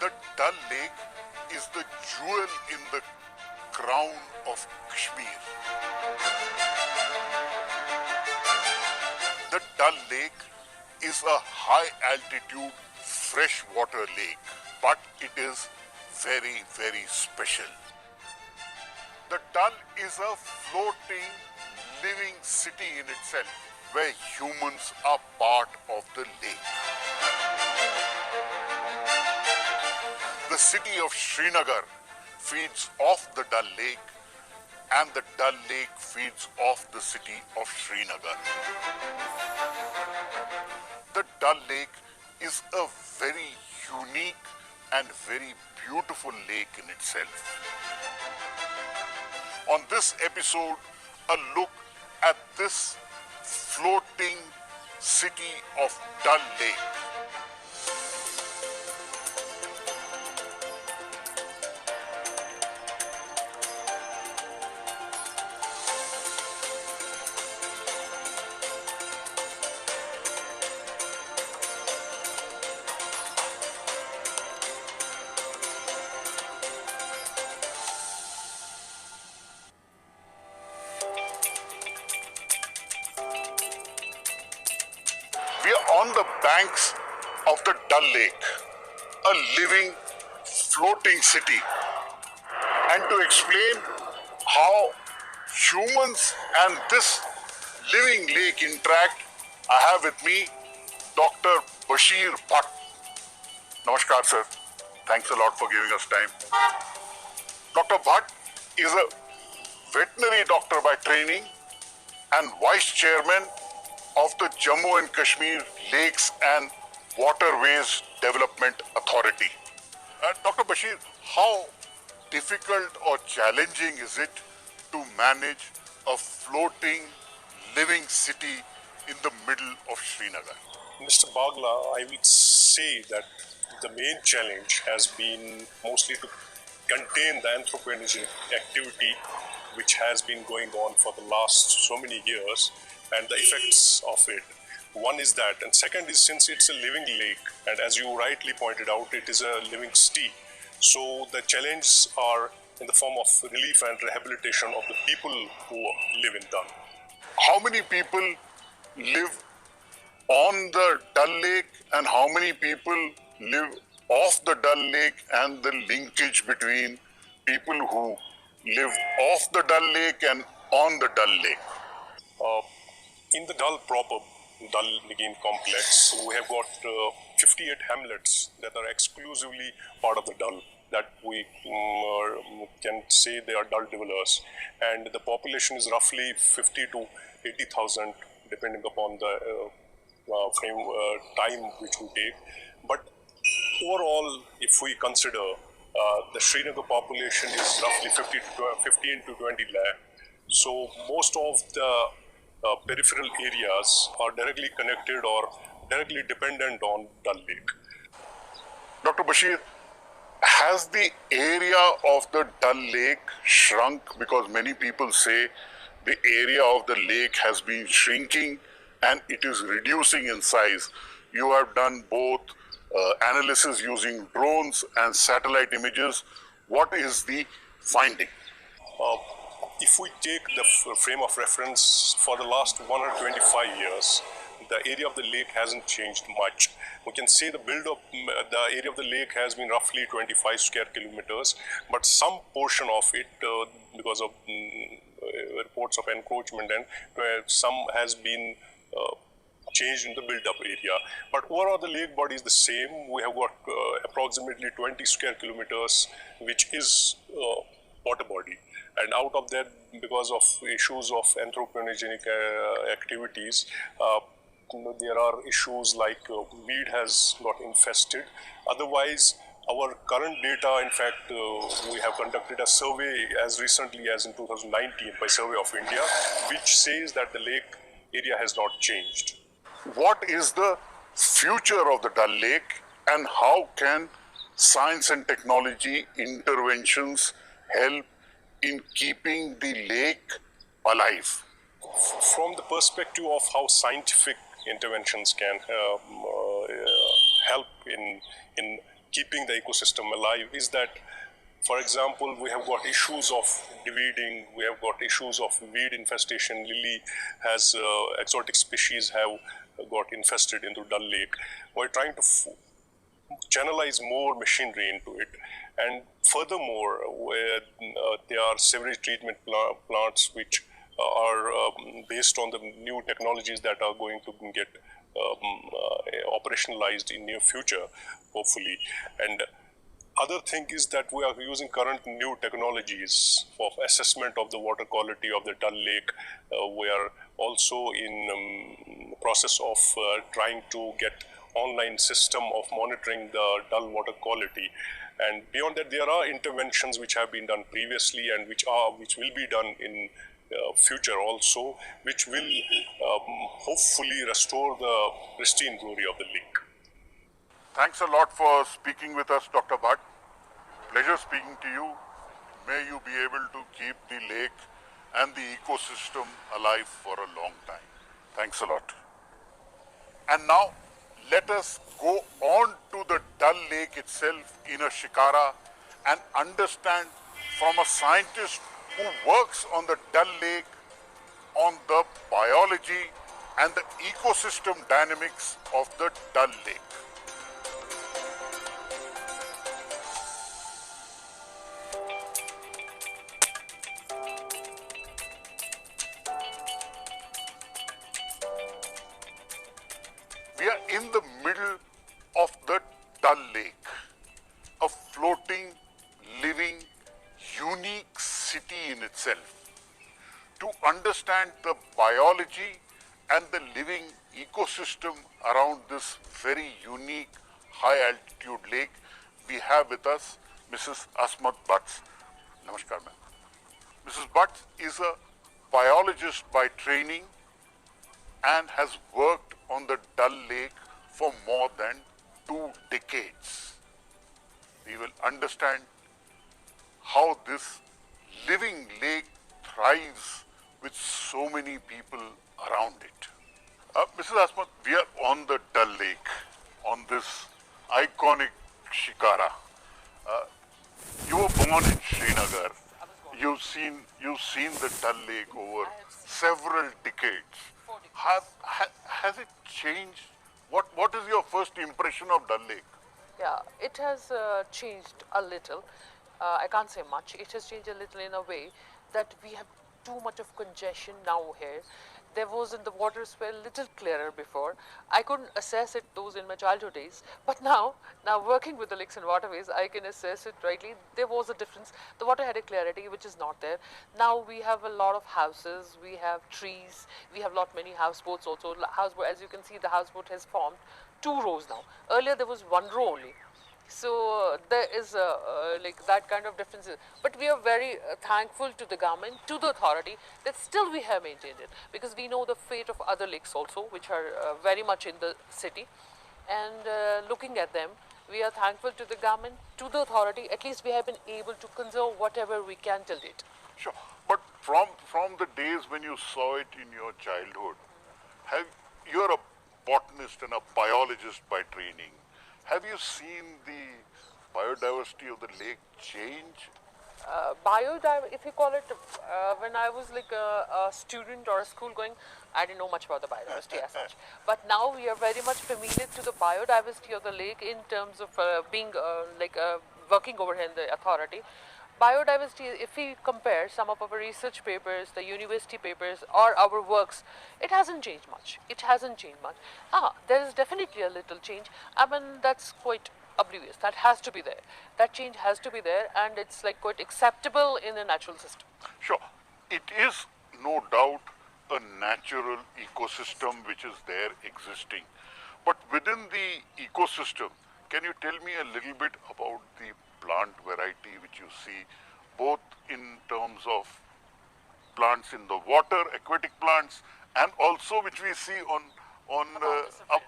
The Dal Lake is the jewel in the crown of Kashmir. The Dal Lake is a high-altitude freshwater lake, but it is very, very special. The Dal is a floating, living city in itself, where humans are part of the lake. The city of Srinagar feeds off the Dal Lake, and the Dal Lake feeds off the city of Srinagar. The Dal Lake is a very unique and very beautiful lake in itself. On this episode, a look at this floating city of Dal Lake. We are on the banks of the Dal Lake, a living, floating city. And to explain how humans and this living lake interact, I have with me Dr. Bashir Bhatt. Namaskar, sir. Thanks a lot for giving us time. Dr. Bhatt is a veterinary doctor by training and vice chairman of the Jammu and Kashmir Lakes and Waterways Development Authority. Dr. Bashir, how difficult or challenging is it to manage a floating, living city in the middle of Srinagar? Mr. Bagla, I would say that the main challenge has been mostly to contain the anthropogenic activity which has been going on for the last so many years and the effects of it. One is that, and second is since it's a living lake, and as you rightly pointed out, it is a living city. So the challenges are in the form of relief and rehabilitation of the people who live in Dal. How many people live on the Dal Lake and how many people live off the Dal Lake, and the linkage between people who live off the Dal Lake and on the Dal Lake? In the Dal proper, Dal Nagin complex, we have got 58 hamlets that are exclusively part of the Dal, that we can say they are Dal dwellers, and the population is roughly 50 to 80,000 depending upon the time which we take. But overall, if we consider the Srinagar population is roughly 15 to 20 lakh, so most of the peripheral areas are directly connected or directly dependent on Dal Lake. Dr. Bashir, has the area of the Dal Lake shrunk? Because many people say the area of the lake has been shrinking and it is reducing in size. You have done both analysis using drones and satellite images. What is the finding? If we take the frame of reference for the last 125 years, the area of the lake hasn't changed much. We can say the area of the lake has been roughly 25 square kilometers, but some portion of it, because of reports of encroachment, and some has been changed in the built-up area. But overall, the lake body is the same. We have got approximately 20 square kilometers, which is water body. And out of that, because of issues of anthropogenic activities, there are issues like weed has got infested. Otherwise, our current data, in fact, we have conducted a survey as recently as in 2019 by Survey of India, which says that the lake area has not changed. What is the future of the Dal Lake, and how can science and technology interventions help in keeping the lake alive? From the perspective of how scientific interventions can help in keeping the ecosystem alive is that, for example, we have got issues of deweeding, we have got issues of weed infestation. Lily has exotic species have got infested into Dal Lake. We're trying to channelize more machinery into it. And furthermore, where there are sewage treatment plants which are based on the new technologies that are going to get operationalized in near future, hopefully. And other thing is that we are using current new technologies for assessment of the water quality of the Dal Lake. We are also in process of trying to get online system of monitoring the Dal water quality. And beyond that, there are interventions which have been done previously and which will be done in future also, which will hopefully restore the pristine glory of the lake. Thanks a lot for speaking with us, Dr. Bhatt. Pleasure speaking to you. May you be able to keep the lake and the ecosystem alive for a long time. Thanks a lot. And now, let us go on to the Dal Lake itself in a shikara and understand from a scientist who works on the Dal Lake on the biology and the ecosystem dynamics of the Dal Lake. We are in the middle of the Dal Lake, a floating, living, unique city in itself. To understand the biology and the living ecosystem around this very unique high altitude lake, we have with us Mrs. Asmat Butts. Namaskar, ma'am. Mrs. Butts is a biologist by training and has worked on the Dal Lake for more than 2 decades. We will understand how this living lake thrives with so many people around it. Mrs. Asmat, we are on the Dal Lake, on this iconic shikara. You were born in Srinagar. You've seen the Dal Lake over several decades. Has it changed? What is your first impression of Dal Lake? Yeah, it has changed a little. I can't say much. It has changed a little in a way that we have too much of congestion now here. There wasn't, the waters were a little clearer before. I couldn't assess it those in my childhood days, but now working with the lakes and waterways, I can assess it rightly. There was a difference. The water had a clarity which is not there. Now we have a lot of houses, we have trees, we have many houseboats also. Houseboat, as you can see, the houseboat has formed 2 rows now. Earlier there was 1 row only. So there is like that kind of differences. But we are very thankful to the government, to the authority, that still we have maintained it, because we know the fate of other lakes also, which are very much in the city. And looking at them, we are thankful to the government, to the authority. At least we have been able to conserve whatever we can till date. Sure. But from the days when you saw it in your childhood, you're a botanist and a biologist by training. Have you seen the biodiversity of the lake change? Biodiversity, if you call it, when I was like a student or a school going, I didn't know much about the biodiversity as such. But now we are very much familiar to the biodiversity of the lake in terms of being working over here in the authority. Biodiversity, if we compare some of our research papers, the university papers, or our works, it hasn't changed much. It hasn't changed much. There is definitely a little change. I mean, that's quite oblivious. That has to be there. That change has to be there, and it's like quite acceptable in a natural system. Sure. It is no doubt a natural ecosystem which is there existing. But within the ecosystem, can you tell me a little bit about the plant variety which you see, both in terms of plants in the water, aquatic plants, and also which we see on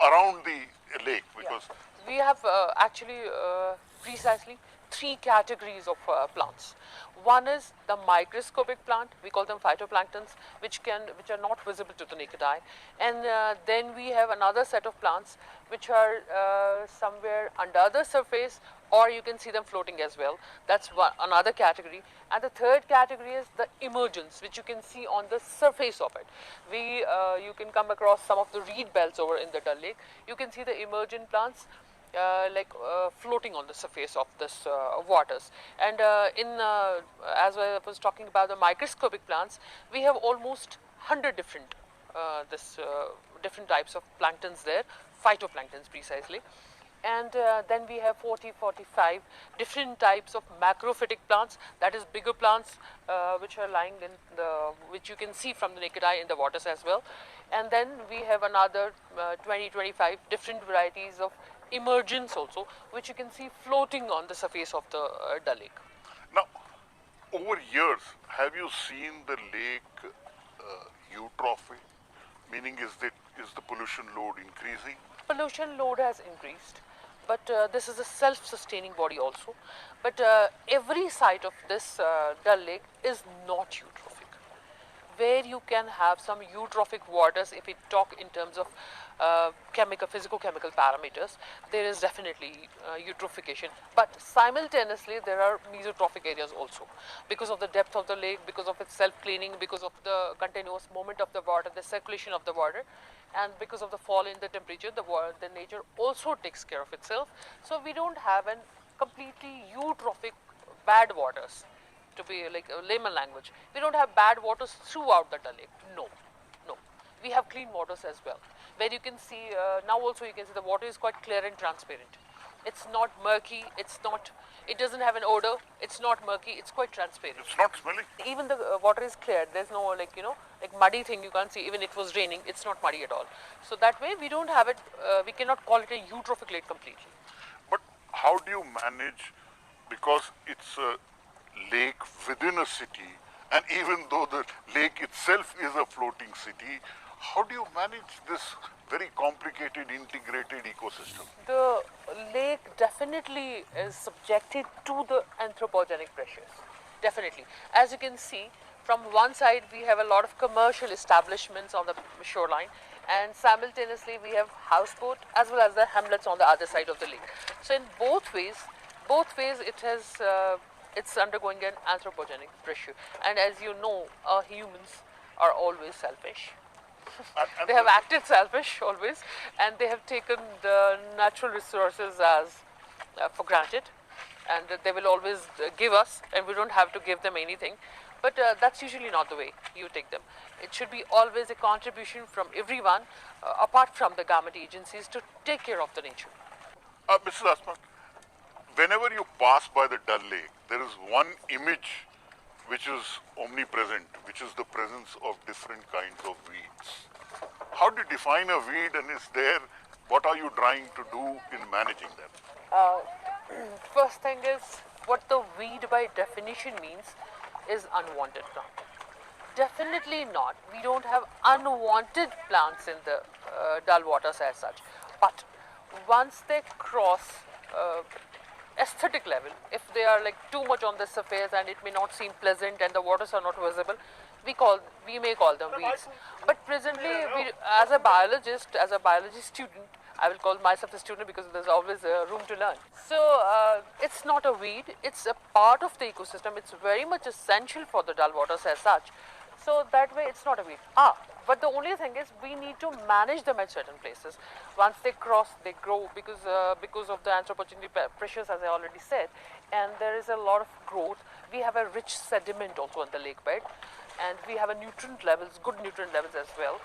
around the lake? Because we have actually precisely three categories of plants. One is the microscopic plant, we call them phytoplanktons, which are not visible to the naked eye. And then we have another set of plants which are somewhere under the surface, or you can see them floating as well. That's another category. And the third category is the emergence, which you can see on the surface of it. You can come across some of the reed belts over in the Dal Lake. You can see the emergent plants floating on the surface of this waters. And as I was talking about the microscopic plants, we have almost 100 different different types of planktons there, phytoplanktons precisely. And then we have 45 different types of macrophytic plants, that is bigger plants which are lying in which you can see from the naked eye in the waters as well. And then we have another 25 different varieties of emergence also, which you can see floating on the surface of the Dal Lake. Now, over years, have you seen the lake eutrophic? Meaning, is the pollution load increasing? Pollution load has increased, but this is a self-sustaining body also. But every site of this Dal Lake is not eutrophic. Where you can have some eutrophic waters, if we talk in terms of physico-chemical parameters, there is definitely eutrophication. But simultaneously, there are mesotrophic areas also, because of the depth of the lake, because of its self-cleaning, because of the continuous movement of the water, the circulation of the water, and because of the fall in the temperature, the nature also takes care of itself. So we don't have an completely eutrophic bad waters, to be like a layman language. We don't have bad waters throughout the Dal Lake. No. We have clean waters as well, where you can see, now also you can see the water is quite clear and transparent. It's not murky, it doesn't have an odor, it's not murky, it's quite transparent. It's not smelling? Even the water is clear, there's no like muddy thing you can't see, even if it was raining, it's not muddy at all. So that way we don't have it, we cannot call it a eutrophic lake completely. But how do you manage, because it's a lake within a city, and even though the lake itself is a floating city, how do you manage this very complicated integrated ecosystem? The lake definitely is subjected to the anthropogenic pressures, definitely. As you can see, from one side we have a lot of commercial establishments on the shoreline, and simultaneously we have houseboat as well as the hamlets on the other side of the lake. So in both ways it's undergoing an anthropogenic pressure. And as you know, humans are always selfish. And They have acted selfish always, and they have taken the natural resources as for granted, and they will always give us, and we don't have to give them anything. But that's usually not the way you take them. It should be always a contribution from everyone, apart from the government agencies, to take care of the nature. Mrs. Asman, whenever you pass by the Dal Lake, there is one image which is omnipresent, which is the presence of different kinds of weeds. How do you define a weed, and what are you trying to do in managing them? First thing is, what the weed by definition means is unwanted plant. Definitely not. We don't have unwanted plants in the Dal waters as such. But once they cross aesthetic level, if they are like too much on the surface and it may not seem pleasant and the waters are not visible, we may call them weeds. But presently, as a biology student, I will call myself a student because there's always room to learn. So it's not a weed, it's a part of the ecosystem. It's very much essential for the Dal waters as such. So that way it's not a weed. But the only thing is we need to manage them at certain places. Once they cross, they grow because of the anthropogenic pressures, as I already said, and there is a lot of growth. We have a rich sediment also in the lake bed, and we have good nutrient levels as well.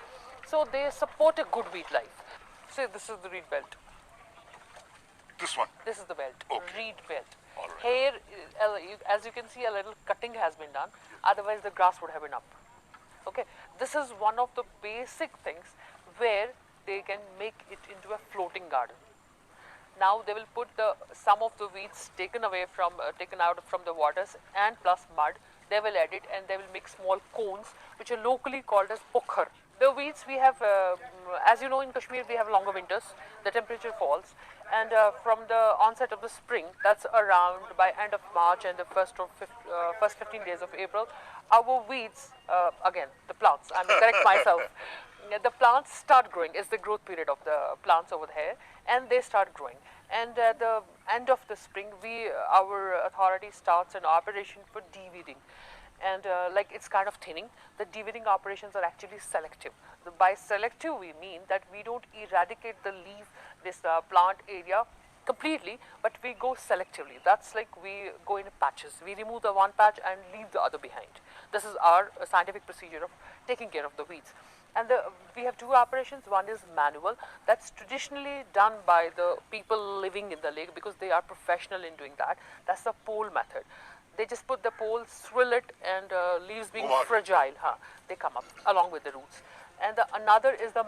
So they support a good weed life. Say this is the reed belt. This one? This is the belt, Okay. reed belt. All right. Here, as you can see, a little cutting has been done. Otherwise, the grass would have been up. Okay, this is one of the basic things where they can make it into a floating garden. Now they will put some of the weeds taken out from the waters and plus mud. They will add it and they will make small cones which are locally called as pokhar. The weeds we have, as you know, in Kashmir we have longer winters. The temperature falls, and from the onset of the spring, that's around by end of March and the first 15 days of April, our weeds, again the plants. I may correct myself. The plants start growing. It's the growth period of the plants over here, and they start growing. And at the end of the spring, our authority starts an operation for de-weeding. And like it's kind of thinning. The de-weeding operations are actually selective. By selective, we mean that we don't eradicate the leaf, this plant area completely, but we go selectively. That's like we go in patches. We remove the one patch and leave the other behind. This is our scientific procedure of taking care of the weeds. And we have two operations. One is manual. That's traditionally done by the people living in the lake because they are professional in doing that. That's the pole method. They just put the pole, swill it, and leaves being fragile, they come up along with the roots. And another is the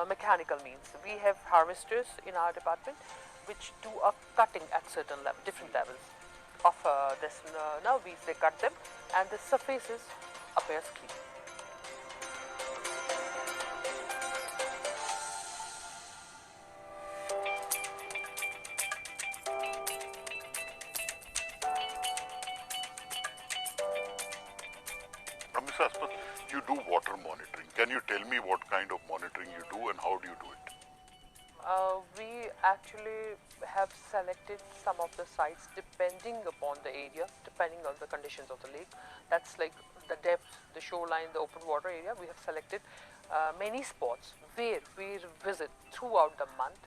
mechanical means. We have harvesters in our department which do a cutting at certain different levels of this weeds. They cut them, and the surfaces appears clean. Ms. Aspat, you do water monitoring. Can you tell me what kind of monitoring you do and how do you do it? We actually have selected some of the sites depending upon the area, depending on the conditions of the lake. That's like the depth, the shoreline, the open water area. We have selected many spots where we visit throughout the month,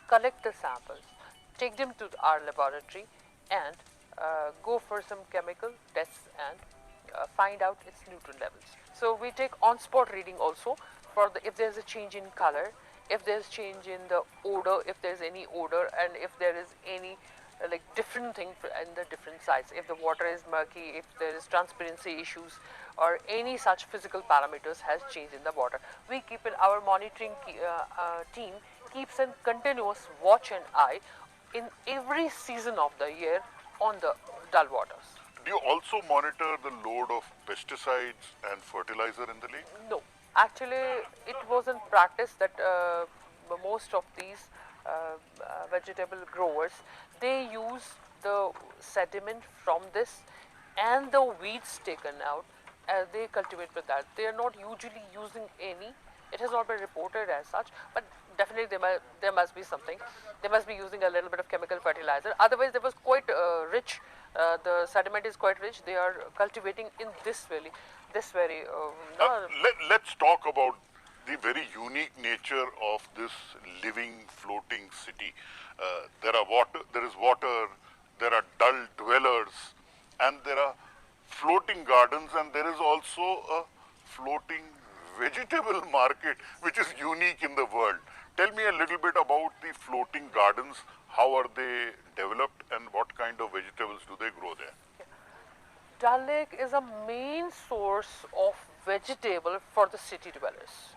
collect the samples, take them to our laboratory, and go for some chemical tests and find out its nutrient levels. So we take on-spot reading also for if there's a change in color, if there's change in the odor, if there's any odor, and if there is any like different thing in the different sites. If the water is murky, if there is transparency issues, or any such physical parameters has changed in the water, we keep in our monitoring team keeps a continuous watch and eye in every season of the year on the dull waters. Do you also monitor the load of pesticides and fertilizer in the lake? No, actually it was in practice that most of these vegetable growers, they use the sediment from this and the weeds taken out as they cultivate with that. They are not usually using any. It has not been reported as such, but definitely there must be something. They must be using a little bit of chemical fertilizer. Otherwise, there was quite rich. The sediment is quite rich. They are cultivating in this valley. This very. Let's talk about the very unique nature of this living, floating city. There is water. There are dull dwellers, and there are floating gardens, and there is also a floating vegetable market, which is unique in the world. Tell me a little bit about the floating gardens. How are they developed and what kind of vegetables do they grow there? Dal Lake is a main source of vegetable for the city dwellers.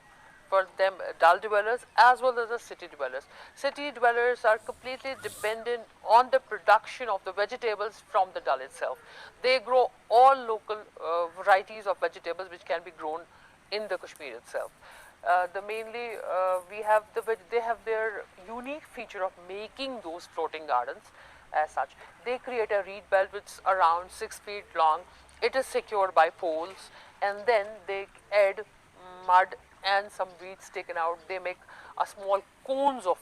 For them, Dal dwellers as well as the city dwellers. City dwellers are completely dependent on the production of the vegetables from the Dal itself. They grow all local varieties of vegetables which can be grown in the Kashmir itself. They have their unique feature of making those floating gardens as such. They create a reed belt which is around 6 feet long. It is secured by poles, and then they add mud and some weeds taken out. They make a small cones of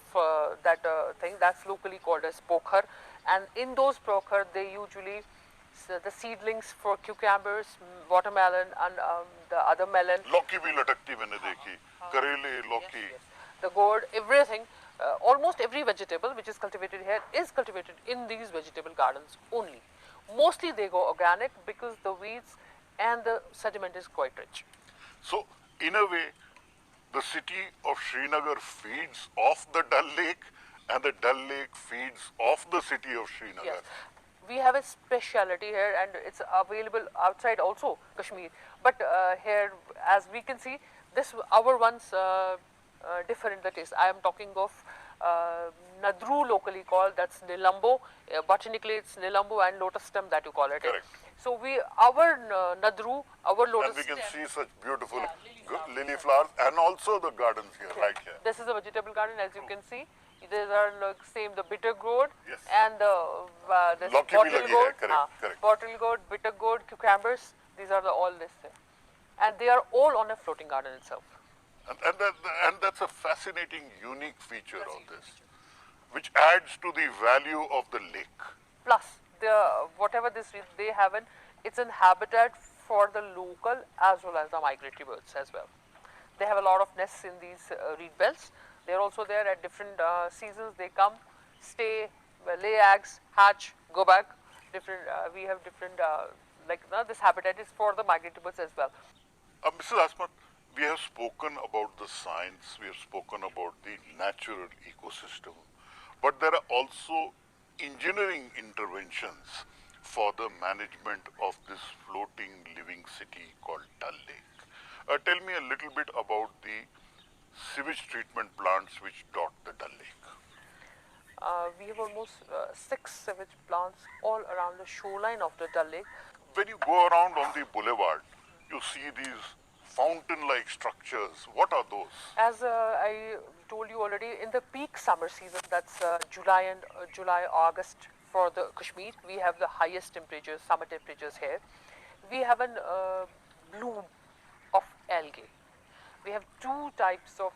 that thing that's locally called as pokhar, and in those pokhar they usually the seedlings for cucumbers, watermelon, and the other melon. Lauki bhi latakti maine dekhi. Karele, lauki. Yes. The gourd, everything, almost every vegetable which is cultivated here is cultivated in these vegetable gardens only. Mostly they go organic because the weeds and the sediment is quite rich. So, in a way, the city of Srinagar feeds off the Dal Lake and the Dal Lake feeds off the city of Srinagar. Yes. We have a speciality here, and it's available outside also Kashmir. But here, as we can see, our ones differ in the taste. I am talking of Nadru locally called, that's Nilambo. Botanically it's Nilambo and lotus stem that you call it. Correct. So our Nadru, our lotus And we can stem. see such beautiful Yeah, lily flowers and also the gardens here, right here. This is a vegetable garden, as you can see. These are like same the bitter gourd Yes. and this Lauki bhi bottle lagi hai, gourd, correct, correct. bottle gourd, bitter gourd, cucumbers. These are all listed, and they are all on a floating garden itself. And that's a fascinating, unique feature of this, which adds to the value of the lake. Plus, whatever they have, it's an habitat for the local as well as the migratory birds as well. They have a lot of nests in these reed belts. They're also there at different seasons. They come, stay, lay eggs, hatch, go back. We have different, this habitat is for the migratory birds as well. Mrs. Asmat, we have spoken about the science, we have spoken about the natural ecosystem, but there are also engineering interventions for the management of this floating living city called Dal Lake. Tell me a little bit about the sewage treatment plants which dot the Dal Lake. We have almost 6 sewage plants all around the shoreline of the Dal Lake. When you go around on the boulevard, you see these fountain-like structures. What are those? As I told you already, in the peak summer season, that's July, August for the Kashmir, we have the highest temperatures, summer temperatures here. We have a bloom of algae. We have two types of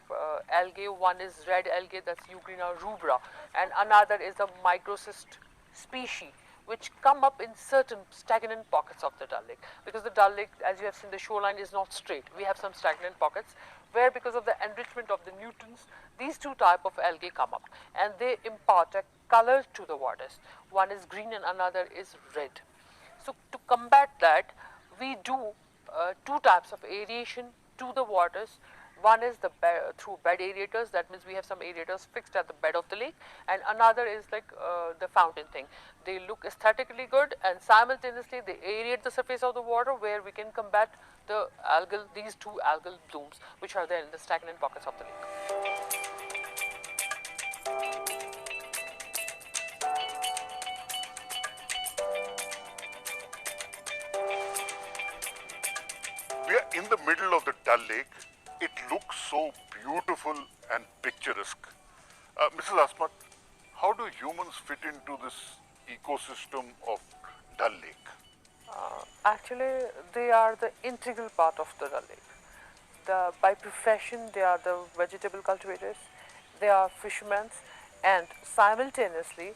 algae. One is red algae, that's Euglena rubra, and another is a microcyst species, which come up in certain stagnant pockets of the Dal Lake. Because the Dal Lake, as you have seen, the shoreline is not straight. We have some stagnant pockets where, because of the enrichment of the nutrients, these two type of algae come up and they impart a color to the waters. One is green and another is red. So to combat that, we do two types of aeration to the waters. One is through bed aerators, that means we have some aerators fixed at the bed of the lake, and another is like the fountain thing. They look aesthetically good and simultaneously they aerate the surface of the water where we can combat the these two algal blooms which are there in the stagnant pockets of the lake. We are in the middle of the Dal Lake. It looks so beautiful and picturesque. Mrs. Asmat, how do humans fit into this ecosystem of Dal Lake? Actually, they are the integral part of the Dal Lake. By profession, they are the vegetable cultivators, they are fishermen, and simultaneously,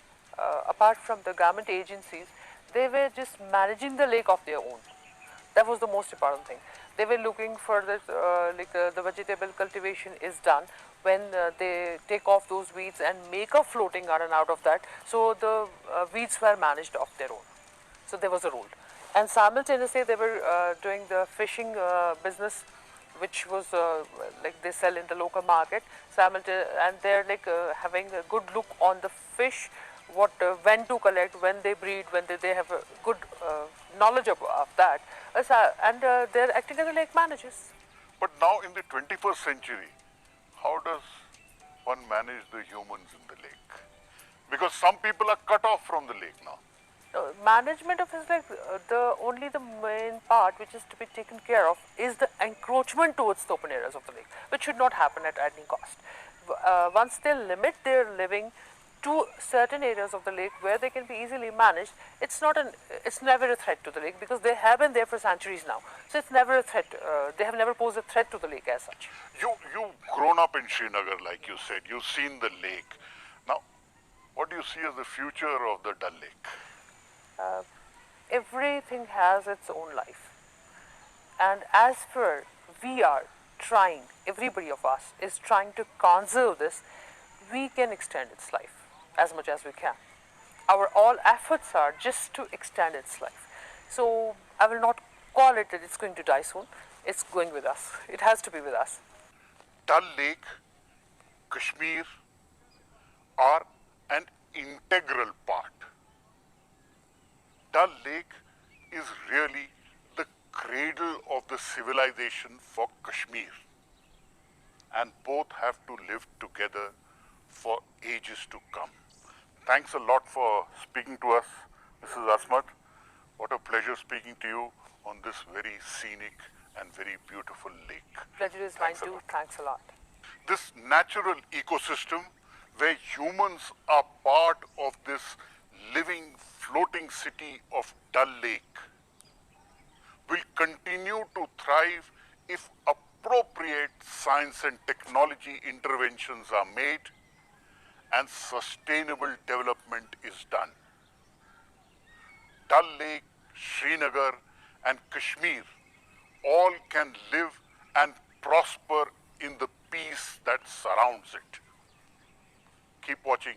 apart from the government agencies, they were just managing the lake of their own. That was the most important thing. They were looking for the vegetable cultivation is done when they take off those weeds and make a floating garden out of that. So the weeds were managed of their own. So there was a rule. And simultaneously they were doing the fishing business, which was like they sell in the local market. And they're like having a good look on the fish, when to collect, when they breed, when they have a good knowledge of that. And they're acting as lake managers. But now in the 21st century, how does one manage the humans in the lake? Because some people are cut off from the lake now. Management of is like only the main part which is to be taken care of is the encroachment towards the open areas of the lake, which should not happen at any cost. Once they limit their living to certain areas of the lake where they can be easily managed, it's never a threat to the lake because they have been there for centuries now. So it's never a threat. They have never posed a threat to the lake as such. You've grown up in Srinagar, like you said. You've seen the lake. Now, what do you see as the future of the Dal Lake? Everything has its own life. And as for we are trying, everybody of us is trying to conserve this, we can extend its life as much as we can. Our all efforts are just to extend its life. So I will not call it that it's going to die soon. It's going with us. It has to be with us. Dal Lake, Kashmir are an integral part. Dal Lake is really the cradle of the civilization for Kashmir, and both have to live together for ages to come. Thanks a lot for speaking to us, Mrs. Asmat. What a pleasure speaking to you on this very scenic and very beautiful lake. Pleasure is mine Thanks a too. lot. Thanks a lot. This natural ecosystem where humans are part of this living floating city of Dal Lake will continue to thrive if appropriate science and technology interventions are made and sustainable development is done. Dal Lake, Srinagar and Kashmir all can live and prosper in the peace that surrounds it. Keep watching